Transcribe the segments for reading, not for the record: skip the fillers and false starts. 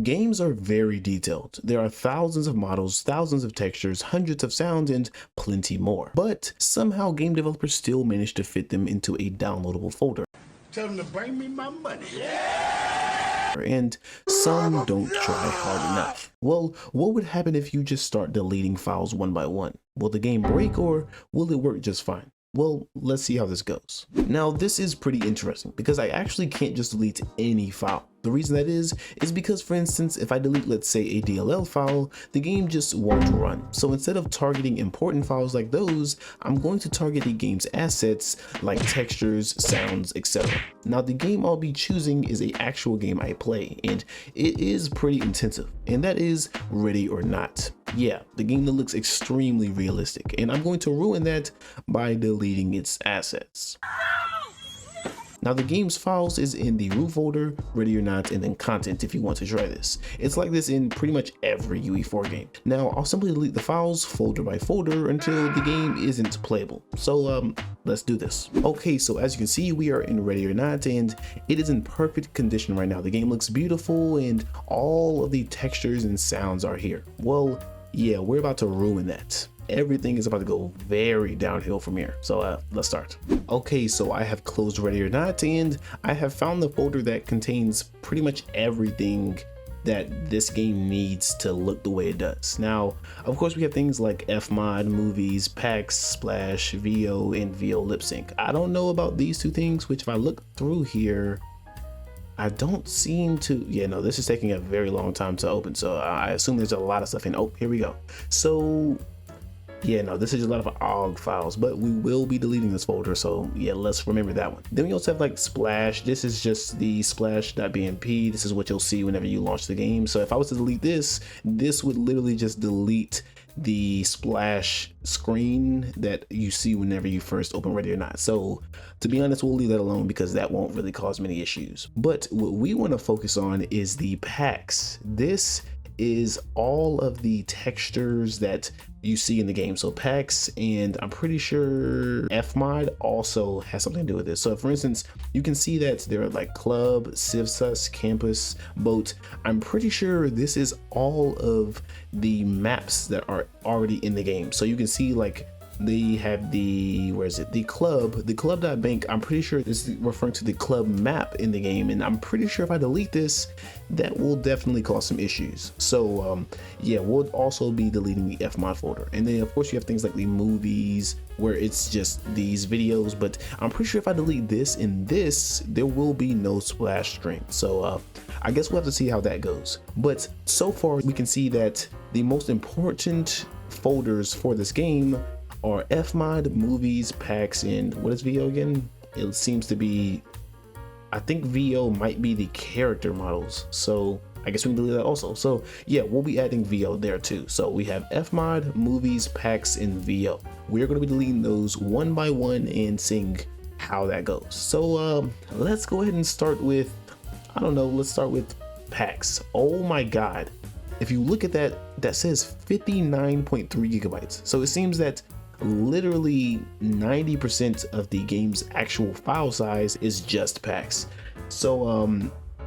Games are very detailed. There are thousands of models, thousands of textures, hundreds of sounds, and plenty more. But somehow game developers still manage to fit them into a downloadable folder. Tell them to bring me my money. And some don't try hard enough. Well, what would happen if you just start deleting files one by one? Will the game break or will it work just fine? Well, let's see how this goes. Now, this is pretty interesting because I actually can't just delete any file. The reason that is because, for instance, if I delete, let's say, a DLL file, the game just won't run. So instead of targeting important files like those, I'm going to target the game's assets like textures, sounds, etc. Now, the game I'll be choosing is an actual game I play, and it is pretty intensive, and that is Ready or Not. Yeah, the game that looks extremely realistic, and I'm going to ruin that by deleting its assets. Now, the game's files is in the root folder, Ready or Not, and then content if you want to try this. It's like this in pretty much every UE4 game. Now, I'll simply delete the files folder by folder until the game isn't playable. So let's do this. Okay, so as you can see, we are in Ready or Not, and it is in perfect condition right now. The game looks beautiful, and all of the textures and sounds are here. Well, yeah, we're about to ruin that. Everything is about to go very downhill from here. So let's start. Okay, so I have closed Ready or Not, and I have found the folder that contains pretty much everything that this game needs to look the way it does. Now, of course, we have things like Fmod, movies, packs, splash, VO, and VO lip sync. I don't know about these two things, which if I look through here, I don't seem to, yeah, no, this is taking a very long time to open. So I assume there's a lot of stuff in, oh, here we go. So yeah, no, this is a lot of OGG files, but we will be deleting this folder. So yeah, let's remember that one. Then we also have like Splash. This is just the splash.bmp. This is what you'll see whenever you launch the game. So if I was to delete this, this would literally just delete the splash screen that you see whenever you first open Ready or Not. So to be honest, we'll leave that alone because that won't really cause many issues. But what we want to focus on is the packs. This is all of the textures that you see in the game. So packs, and I'm pretty sure Fmod also has something to do with this. So for instance, you can see that there are like club, civsus, campus, boat. I'm pretty sure this is all of the maps that are already in the game. So you can see like they have the, where is it, the club.bank. I'm pretty sure this is referring to the club map in the game, and I'm pretty sure if I delete this, that will definitely cause some issues. So yeah, we'll also be deleting the Fmod folder. And then of course you have things like the movies where it's just these videos, but I'm pretty sure if I delete this and this, there will be no splash string. So I guess we'll have to see how that goes. But so far we can see that the most important folders for this game are Fmod, movies, packs, and what is VO again? It seems to be, I think VO might be the character models. So I guess we can delete that also. So yeah, we'll be adding VO there too. So we have Fmod, movies, packs, and VO. We're going to be deleting those one by one and seeing how that goes. So let's go ahead and start with, I don't know, let's start with packs. Oh my God. If you look at that, that says 59.3 gigabytes. So it seems that literally 90% of the game's actual file size is just packs. So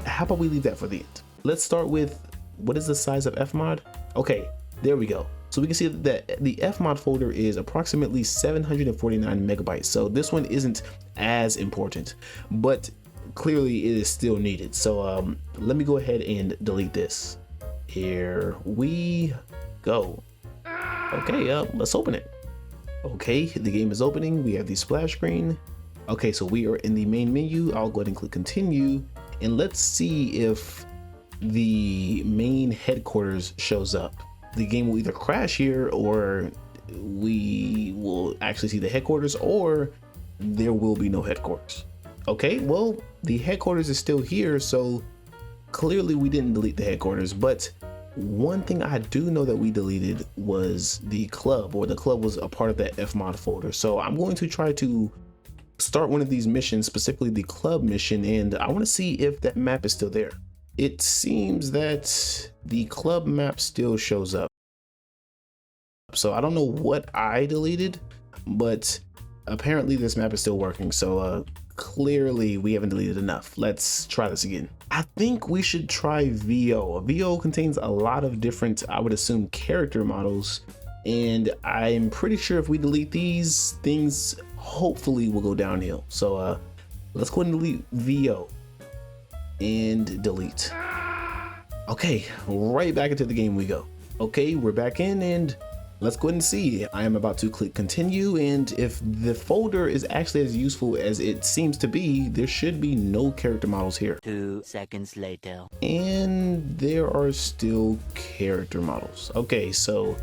how about we leave that for the end? Let's start with, what is the size of Fmod? Okay, there we go. So we can see that the Fmod folder is approximately 749 megabytes. So this one isn't as important, but clearly it is still needed. So let me go ahead and delete this. Here we go. Okay, let's open it. Okay, the game is opening. We have the splash screen. Okay, so we are in the main menu. I'll go ahead and click continue, and let's see if the main headquarters shows up. The game will either crash here, or we will actually see the headquarters, or there will be no headquarters. Okay, well, the headquarters is still here, so clearly we didn't delete the headquarters. But one thing I do know that we deleted was the club, or the club was a part of that Fmod folder. So I'm going to try to start one of these missions, specifically the club mission, and I want to see if that map is still there. It seems that the club map still shows up. So I don't know what I deleted, but apparently this map is still working. So clearly we haven't deleted enough. Let's try this again. I think we should try VO. VO contains a lot of different, I would assume, character models, and I'm pretty sure if we delete these, things hopefully will go downhill. So let's go ahead and delete VO and delete. Okay, right back into the game we go. Okay, we're back in, and let's go ahead and see. I am about to click continue, and if the folder is actually as useful as it seems to be, there should be no character models here. 2 seconds later. And there are still character models. Okay, so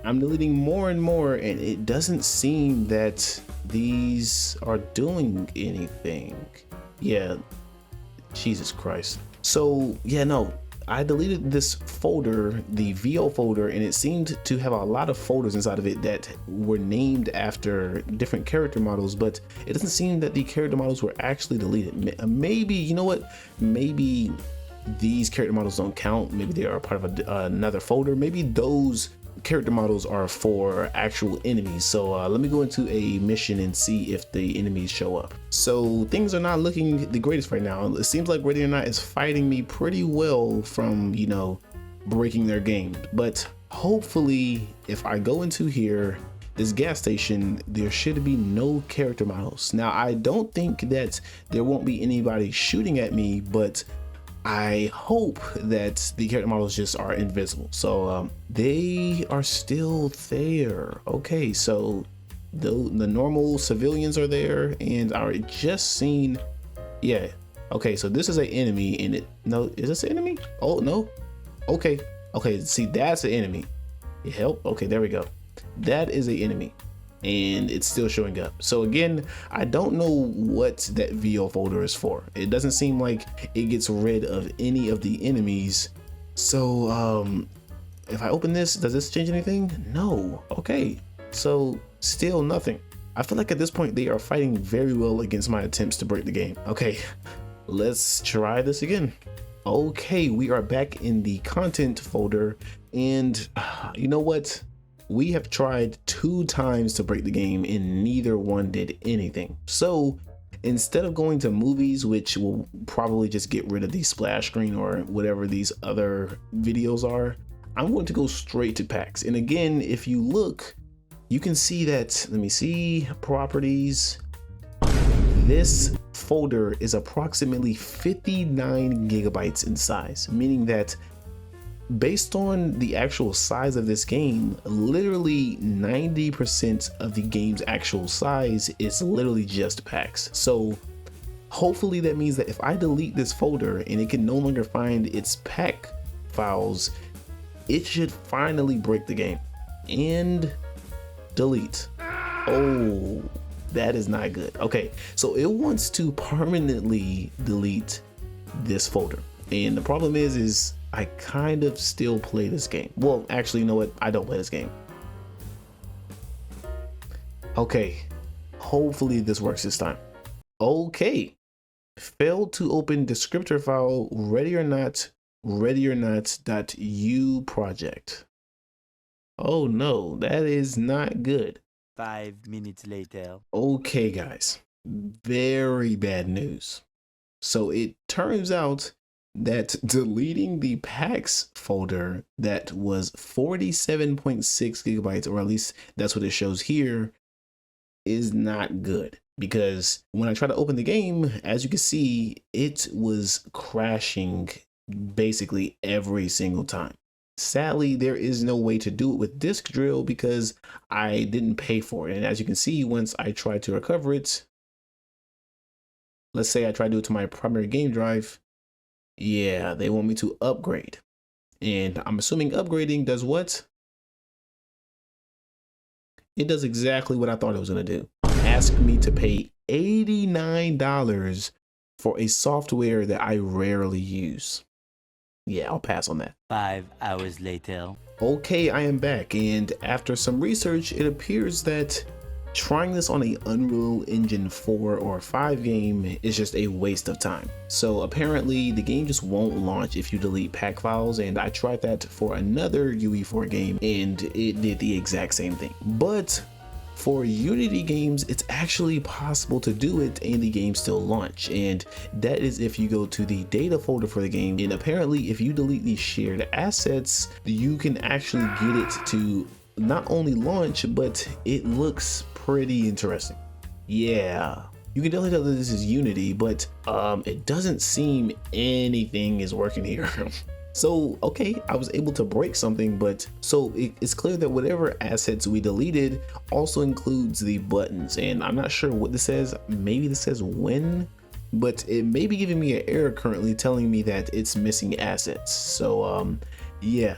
I'm deleting more and more, and it doesn't seem that these are doing anything. Yeah, Jesus Christ. So yeah, no, I deleted this folder, the VO folder, and it seemed to have a lot of folders inside of it that were named after different character models, but it doesn't seem that the character models were actually deleted. Maybe, you know what? Maybe these character models don't count. Maybe they are part of another folder. Maybe those character models are for actual enemies. So let me go into a mission and see if the enemies show up. So things are not looking the greatest right now. It seems like Ready or Not is fighting me pretty well from, you know, breaking their game. But hopefully if I go into here, this gas station, there should be no character models. Now I don't think that there won't be anybody shooting at me, but I hope that the character models just are invisible. So they are still there. Okay, so the normal civilians are there, and I just seen, yeah. Okay, so this is an enemy, and no, is this an enemy? Oh no. Okay, see, that's an enemy. Help. Okay, there we go. That is an enemy, and it's still showing up. So again, I don't know what that VO folder is for. It doesn't seem like it gets rid of any of the enemies. So if I open this, does this change anything? No. Okay, so still nothing. I feel like at this point they are fighting very well against my attempts to break the game. Okay, let's try this again. Okay, we are back in the content folder, and you know what? We have tried 2 times to break the game and neither one did anything. So instead of going to movies, which will probably just get rid of the splash screen or whatever these other videos are, I'm going to go straight to packs. And again, if you look, you can see that, let me see, properties. This folder is approximately 59 gigabytes in size, meaning that based on the actual size of this game, literally 90% of the game's actual size is literally just packs. So hopefully that means that if I delete this folder and it can no longer find its pack files, it should finally break the game. And delete. Oh, that is not good. Okay, so it wants to permanently delete this folder. And the problem is I kind of still play this game. Well, actually, you know what? I don't play this game. Okay, hopefully this works this time. Okay, failed to open descriptor file ready or not .u project. Oh no, that is not good. 5 minutes later. Okay guys, very bad news. So it turns out that deleting the packs folder that was 47.6 gigabytes, or at least that's what it shows here, is not good. Because when I try to open the game, as you can see, it was crashing basically every single time. Sadly, there is no way to do it with disk drill because I didn't pay for it. And as you can see, once I try to recover it, let's say I try to do it to my primary game drive, yeah, they want me to upgrade. And I'm assuming upgrading does what? It does exactly what I thought it was gonna do. Ask me to pay $89 for a software that I rarely use. Yeah, I'll pass on that. 5 hours later. Okay, I am back, and after some research, it appears that trying this on a Unreal Engine 4 or 5 game is just a waste of time. So apparently the game just won't launch if you delete pack files, and I tried that for another UE4 game and it did the exact same thing. But For Unity games, it's actually possible to do it and the game still launch, and that is if you go to the data folder for the game, and apparently if you delete these shared assets, you can actually get it to not only launch, but it looks pretty interesting. Yeah, you can definitely tell that this is Unity, but it doesn't seem anything is working here. So, okay, I was able to break something, but so it's clear that whatever assets we deleted also includes the buttons, and I'm not sure what this says. Maybe this says when, but it may be giving me an error currently telling me that it's missing assets. So, yeah.